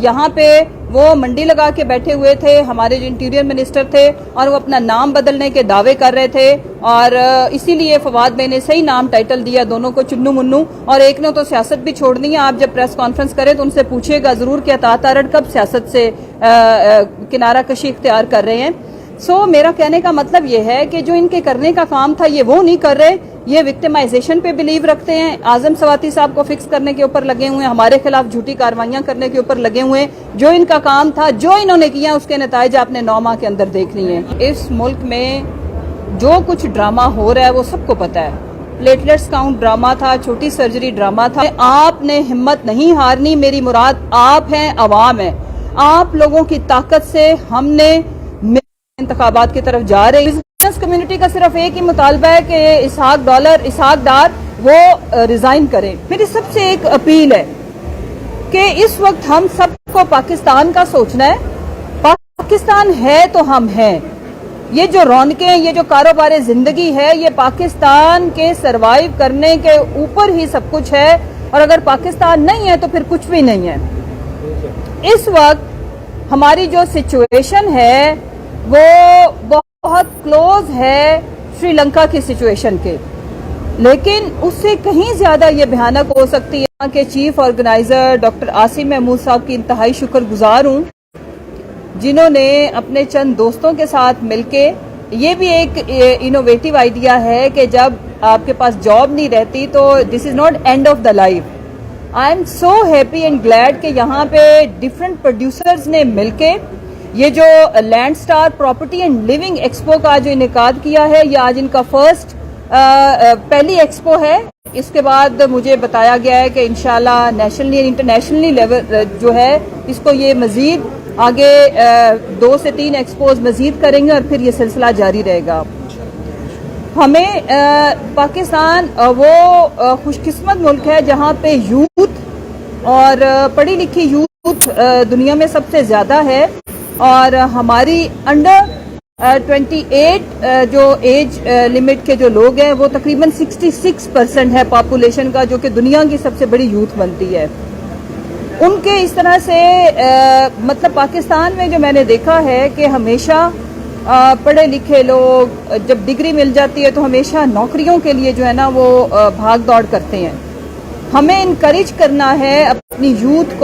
یہاں پہ وہ منڈی لگا کے بیٹھے ہوئے تھے ہمارے جو انٹیریئر منسٹر تھے اور وہ اپنا نام بدلنے کے دعوے کر رہے تھے اور اسی لیے فواد بھائی نے صحیح نام ٹائٹل دیا دونوں کو چنو منو اور ایک نے تو سیاست بھی چھوڑ دی ہے. آپ جب پریس کانفرنس کریں تو ان سے پوچھے گا ضرور کہ عطا تارڑ کب سیاست سے کنارہ کشی اختیار کر رہے ہیں. میرا کہنے کا مطلب یہ ہے کہ جو ان کے کرنے کا کام تھا یہ وہ نہیں کر رہے, یہ وکٹمائزیشن پہ بلیو رکھتے ہیں, اعظم سواتی صاحب کو فکس کرنے کے اوپر لگے ہوئے ہیں, ہمارے خلاف جھوٹی کاروائیاں کرنے کے اوپر لگے ہوئے ہیں. جو ان کا کام تھا جو انہوں نے کیا اس کے نتائج آپ نے 9 ماہ کے اندر دیکھ لیے ہیں. اس ملک میں جو کچھ ڈرامہ ہو رہا ہے وہ سب کو پتا ہے. پلیٹلیٹس کاؤنٹ ڈرامہ تھا, چھوٹی سرجری ڈرامہ تھا. آپ نے ہمت نہیں ہارنی. میری مراد آپ ہیں, عوام ہے. آپ لوگوں کی طاقت سے ہم نے انتخابات کی طرف جا رہے ہیں. بزنس کمیونٹی کا صرف ایک ہی مطالبہ ہے کہ اسحاق ڈار وہ ریزائن کریں. میری سب سے ایک اپیل ہے کہ اس وقت ہم سب کو پاکستان کا سوچنا ہے. پاکستان ہے تو ہم ہیں. یہ جو رونقیں, یہ جو کاروبار زندگی ہے, یہ پاکستان کے سروائیو کرنے کے اوپر ہی سب کچھ ہے, اور اگر پاکستان نہیں ہے تو پھر کچھ بھی نہیں ہے. اس وقت ہماری جو سچویشن ہے وہ بہت کلوز ہے سری لنکا کی سچویشن کے, لیکن اس سے کہیں زیادہ یہ بھیانک ہو سکتی ہے. یہاں کے chief organiser doctor Asim Mahmood صاحب کی انتہائی شکر گزار ہوں, جنہوں نے اپنے چند دوستوں کے ساتھ مل کے, یہ بھی ایک انوویٹو آئیڈیا ہے کہ جب آپ کے پاس جاب نہیں رہتی تو this is not end of the life. I am so happy and glad کہ یہاں پہ ڈفرنٹ پروڈیوسرز نے مل کے یہ جو land star property and living expo کا جو انعقاد کیا ہے, یہ آج ان کا پہلی ایکسپو ہے. اس کے بعد مجھے بتایا گیا ہے کہ انشاءاللہ نیشنلی انٹرنیشنلی لیول جو ہے اس کو یہ مزید آگے 2 سے 3 ایکسپوز مزید کریں گے اور پھر یہ سلسلہ جاری رہے گا. ہمیں پاکستان وہ خوش قسمت ملک ہے جہاں پہ یوتھ اور پڑھی لکھی یوتھ دنیا میں سب سے زیادہ ہے, اور ہماری انڈر 28 جو ایج لمٹ کے جو لوگ ہیں وہ تقریباً 66% ہے پاپولیشن کا, جو کہ دنیا کی سب سے بڑی یوتھ بنتی ہے. ان کے اس طرح سے مطلب پاکستان میں جو میں نے دیکھا ہے کہ ہمیشہ پڑھے لکھے لوگ جب ڈگری مل جاتی ہے تو ہمیشہ نوکریوں کے لیے جو ہے نا وہ بھاگ دوڑ کرتے ہیں. ہمیں انکریج کرنا ہے اپنی یوتھ کو